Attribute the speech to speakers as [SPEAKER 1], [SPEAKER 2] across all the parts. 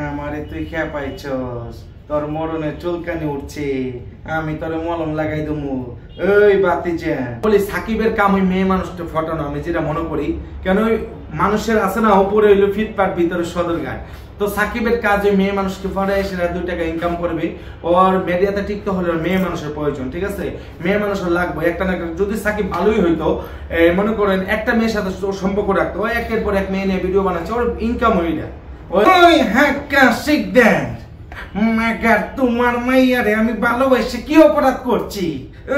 [SPEAKER 1] আমারে তুই খেপাইছস, তোর মরণে চুলকানি উঠছে, আমি তোর মলম লাগাই দেবো। ওই বাতিজা বলি সাকিবের কাম ওই মেয়ে মানুষটা ফটানো, আমি যেটা মনে করি। কেন মানুষের আছে না উপরে হইলো ফিটপাট ভিতরে সদর গায়, তো সাকিবের কাজ ওই মেয়ে মানুষকে ফটায় সেটা 2 টাকা ইনকাম করবে। ওর মিডিয়াতে টিকতে হলে মেয়ে মানুষের প্রয়োজন, ঠিক আছে? মেয়ে মানুষের লাগবে একটা না একটা। যদি সাকিব ভালোই হইতো, মনে করেন একটা মেয়ের সাথে সম্পর্ক রাখতো, ও একের পর এক মেয়ে নিয়ে ভিডিও বানাচ্ছে, ওর ইনকাম হই না। ওই হ্যাঁ শিখ দেন মাগার তোমার মাইয়ারে আমি ভালোবাসি কি অপরাধ করছি?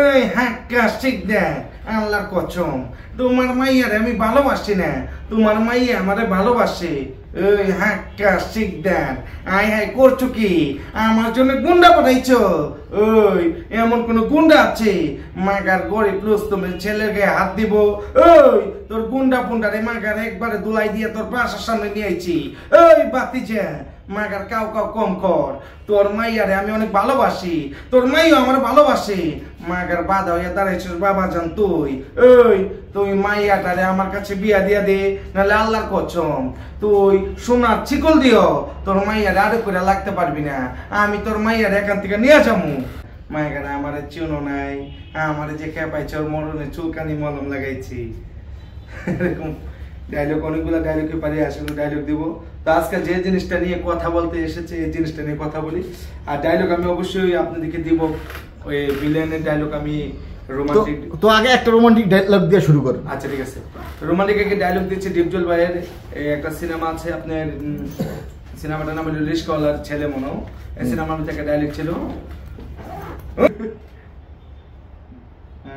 [SPEAKER 1] এই হাক্কা শিখ দেন আল্লাহর কসম, তোমার মাইয়ারে আমি ভালোবাসি না, তোমার মাইয়া আমারে ভালোবাসে। এই হাক্কা শিখ দেন আই হাই করছো কি? আমার জন্য গুন্ডা পাঠাইছো? ওই এমন কোন গুন্ডা আছে মাগার গরিব লুস তুমি ছেলের গায়ে হাত দিব? ওই তোর গুন্ডা পুন্ডারে মাগার একবারে দুলাই দিয়ে তোর বাসার সামনে নিয়ে আইছি। ওই বাতিজা মাগার কাউ কাউ কম কর, তোর মাইয়ারে আমি অনেক ভালোবাসি, তোর মাইও আমার ভালোবাসে। মাগার বাধা হইয়া দাঁড়াইছিস বাবা জান তুই। ওই তুই মাইয়াটারে আমার কাছে বিয়া দিয়া দে, নাহলে আল্লাহর কসম তুই সোনার চিকল দিও, তোর মাইয়ারে আরে করে লাগতে পারবি না। আমি তোর মাইয়ারে এখান থেকে নিয়ে যাবো। মাইগার আমারে চিনো নাই, আমারে যে খেপাইছে ওর মরণে চুলকানি মলম লাগাইছি। এরকম ডায়লগ অনেকগুলো ডায়লগে পারি, আসলে ডায়লগ দিব। তো আজকে যে জিনিসটা নিয়ে কথা বলতে এসেছে এই জিনিসটা নিয়ে কথা বলি। আর ডায়লগ আমি অবশ্যই আপনাদেরকে দিব, ওই ভিলেনের ডায়লগ আমি রোমান্টিক।
[SPEAKER 2] তো আগে একটা রোমান্টিক ডায়লগ দিয়ে শুরু কর।
[SPEAKER 1] আচ্ছা ঠিক আছে, রোমান্টিক একটা ডায়লগ দিচ্ছি ডিপজল ভাইয়ের। একটা সিনেমা আছে আপনার, সিনেমাটার নাম হলো রিস্কওয়ালার ছেলে মনো। এই সিনেমার মধ্যে একটা ডায়লগ ছিল,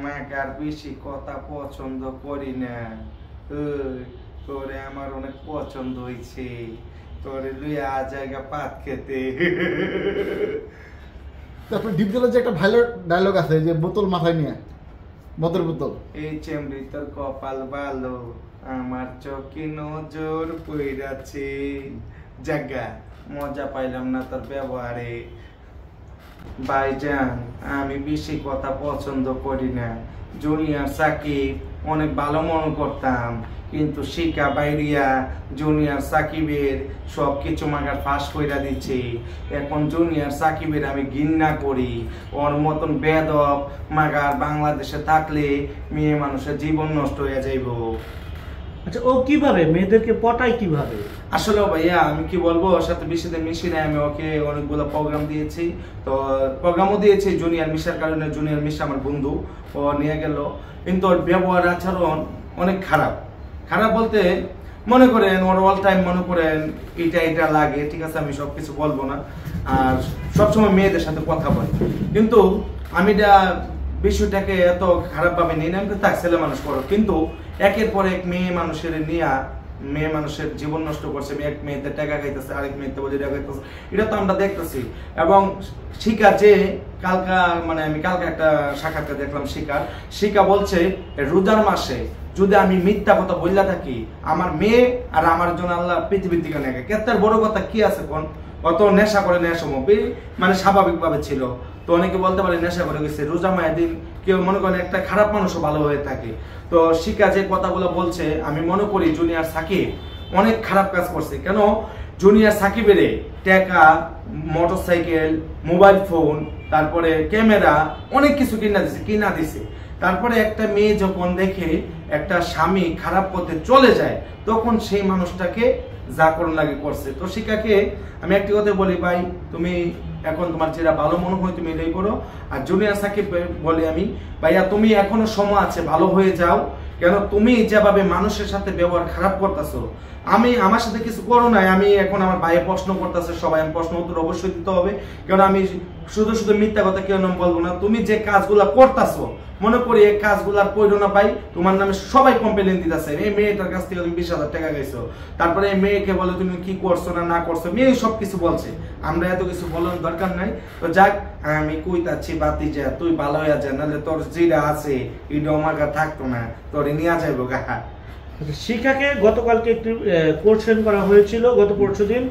[SPEAKER 1] মাকার বেশি কথা পছন্দ করি না, তোরে আমার অনেক পছন্দ হয়েছে, তোরে লুইয়া জায়গা পাত খেতে।
[SPEAKER 2] তারপর ডিপজলের যে একটা ভালো ডায়লগ আছে যে বোতল মাথায় নিয়ে, মদের বোতল।
[SPEAKER 1] এই চেমড়ি তোর কপাল ভালো, আমার চোখে নজর পইরাছে, জায়গা মজা পাইলাম না তোর ব্যবহারে। ভাইজান আমি বেশি কথা পছন্দ করি না, জুনিয়র সাকিব অনেক ভালো মনে করতাম, কিন্তু শিকা বাইরিয়া জুনিয়র সাকিবের সবকিছু মাগার ফাঁস কইরা দিচ্ছে। এখন জুনিয়র সাকিবের আমি ঘৃণা করি, ওর মতন বেদব মাগার বাংলাদেশে থাকলে মেয়ে মানুষের জীবন নষ্ট হয়ে যাইব।
[SPEAKER 3] আচ্ছা ও কিভাবে মেয়েদেরকে পটায় কিভাবে?
[SPEAKER 1] আসলে ভাইয়া আমি কি বলবো, ওর সাথে বেশিতে মিশি না, আমি ওকে অনেকগুলো প্রোগ্রাম দিয়েছি, তো প্রোগ্রামও দিয়েছি জুনিয়র মিশার কারণে। জুনিয়র মিশা আমার বন্ধু, ও নিয়ে গেল, কিন্তু ওর ব্যবহার আচরণ অনেক খারাপ। খারাপ বলতে মনে করেন ওর অল টাইম মনে করেন এটা লাগে, ঠিক আছে আমি সবকিছু বলবো না, আর সবসময় মেয়েদের সাথে কথা বলে, কিন্তু আমি বিষয়টাকে এত খারাপ ভাবে নিই না। আমি তার ছেলে মানুষ করো, কিন্তু একের পর এক মেয়ে মানুষের নিয়ে মেয়ে মানুষের জীবন নষ্ট করছে। এক মেয়েতে টাকা খাইতেছে, আরেক মেয়েতে বলে টাকা খাইতেছে, এটা তো আমরা দেখতেছি। এবং শিকা যে আমি কালকে একটা সাক্ষাৎকার দেখলাম, শিকা বলছে রোজার মাসে যদি আমি মিথ্যা কথা বললা থাকি, আমার মেয়ে আর আমার জন্য আল্লাহ পৃথিবীর দিকে নেগে। কেতার বড় কথা কি আছে কোন? অত নেশা করে নেশা মানে স্বাভাবিক ভাবে ছিল, তো অনেকে বলতে পারে নেশা করে গেছে। রোজা মায়ের দিন কেউ মনে করেন একটা খারাপ মানুষও ভালো হয়ে থাকে। তো শিকা যে কথাগুলো বলছে, আমি মনে করি জুনিয়র সাকিব অনেক খারাপ কাজ করছে। কেন জুনিয়র সাকিবের টাকা, মোটরসাইকেল, মোবাইল ফোন, তারপরে ক্যামেরা অনেক কিছু কিনা দিছে। তারপরে একটা মেয়ে যখন দেখে একটা স্বামী খারাপ পথে চলে যায়, তখন সেই মানুষটাকে যা করুন লাগে করছে। তো শিকাকে আমি একটি কথা বলি, ভাই তুমি এখন তোমার যেটা ভালো মনে হয় তুমি এটাই করো। আর জুনিয়র সাকিব বলি আমি, ভাইয়া তুমি এখনো সময় আছে, ভালো হয়ে যাও। কেন তুমি যেভাবে মানুষের সাথে ব্যবহার খারাপ করতেছো, আমার সাথে কিছু করো নাই, আমি এখন আমার ভাইয়ে প্রশ্ন করতেছে, সবাই আমি প্রশ্ন উত্তর অবশ্যই দিতে হবে। কারণ আমি শুধু মিথ্যা কথা কেউ নাম বলবো না। তুমি যে কাজগুলা করতেছো, মনে করি এই কাজগুলার প্রেরণা পাই, তোমার নামে সবাই কমপ্লেন দিতেছে, এই মেয়েটার কাছ থেকে তুমি 20,000 টাকা গেছো, তারপরে এই মেয়েকে বলে তুমি কি করছো না করছো, মেয়ে সব কিছু বলছে। আমরা এত কিছু বলার দরকার নাই। তো যাক, আমি কইতাছি বাতি যা, তুই ভালো হয়ে যা, নাহলে তোর যেটা আছে এটা আমার কাছে থাকতো না, তোর নিয়ে যাইবো গা।
[SPEAKER 3] শিখাকে গতকালকে একটু কোশ্চেন করা হয়েছিল, গত পরশুদিন,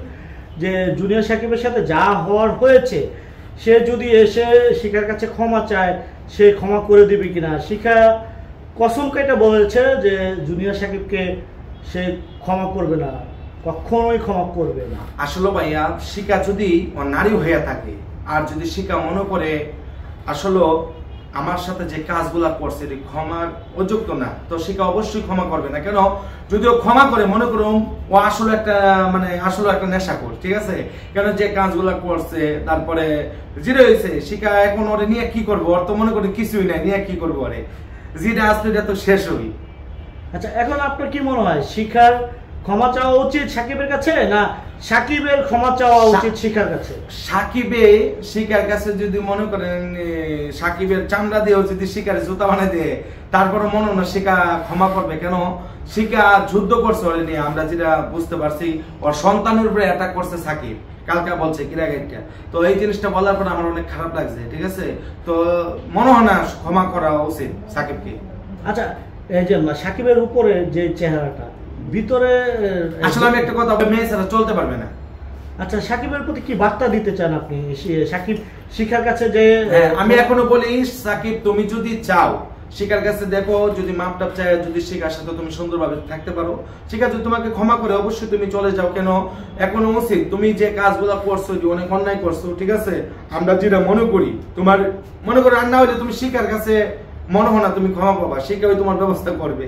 [SPEAKER 3] যে জুনিয়র সাকিবের সাথে যা হওয়ার হয়েছে সে যদি এসে শিখার কাছে ক্ষমা চায়, সে ক্ষমা করে দিবে কিনা। শিখা কসম কেটে বলেছে যে জুনিয়র সাকিবকে সে ক্ষমা করবে না, কখনোই ক্ষমা করবে না।
[SPEAKER 1] আসলে ভাইয়া শিকা যদি নারী হয়ে থাকে আর যদি শিকা মনে করে আসলে আমার সাথে যে কাজগুলা করছে এটি ক্ষমার অযোগ্য না, তো শিকা অবশ্যই ক্ষমা করবে না। কেন যদিও ক্ষমা করে মনে করুন ও আসলে একটা আসলে একটা নেশাখোর, ঠিক আছে, কেন যে কাজগুলা করছে তারপরে যেটা হয়েছে শিকা এখন ওরে নিয়ে কি করবো, ওর তো মনে করি কিছুই নাই, নিয়ে কি করবো ওরে, যেটা আসলে এটা তো শেষ হই।
[SPEAKER 3] আচ্ছা, এখন আপনার কি মনে হয় শিখার ক্ষমা চাওয়া উচিত সাকিবের কাছে, না সাকিবের ক্ষমা চাওয়া উচিত শিখার কাছে?
[SPEAKER 1] শিকার কাছে যদি মনে করেন সাকিবের চামড়া দিয়ে যদি শিকার জুতা বানাই দিয়ে, তারপরে মনে হয় না শিকা ক্ষমা করবে। কেন শিকা যুদ্ধ করছে ওরে নিয়ে, আমরা যেটা বুঝতে পারছি ওর সন্তানের উপরে অ্যাটাক করছে সাকিব, কালকা বলছে কিরাগাইটা। তো এই জিনিসটা বলার পর আমার অনেক খারাপ লাগছে, ঠিক আছে, তো মনে হয় না ক্ষমা করা উচিত সাকিবকে।
[SPEAKER 3] আচ্ছা, এই যে সাকিবের উপরে যে চেহারাটা ভিতরে,
[SPEAKER 1] আসলে আমি একটা কথা, মেয়ে ছাড়া চলতে পারবে না।
[SPEAKER 3] আচ্ছা, সাকিবের প্রতি কি বার্তা দিতে চান আপনি সাকিব শিখার কাছে যে?
[SPEAKER 1] আমি এখনো বলি সাকিব তুমি যদি চাও শিকার কাছে দেখো, যদি মাপটাপ চায়, যদি শিকার সাথে তুমি সুন্দরভাবে থাকতে পারো, শিকার যদি তোমাকে ক্ষমা করে অবশ্যই তুমি চলে যাও। কেন এখনো উচিত, তুমি যে কাজগুলো করছো অনেক অন্যায় করছো, ঠিক আছে, আমরা যেটা মনে করি তোমার মনে করো রান্না হইলে তুমি শিকার কাছে মনে হয় না তুমি ক্ষমা পাবা, শিকার তোমার ব্যবস্থা করবে।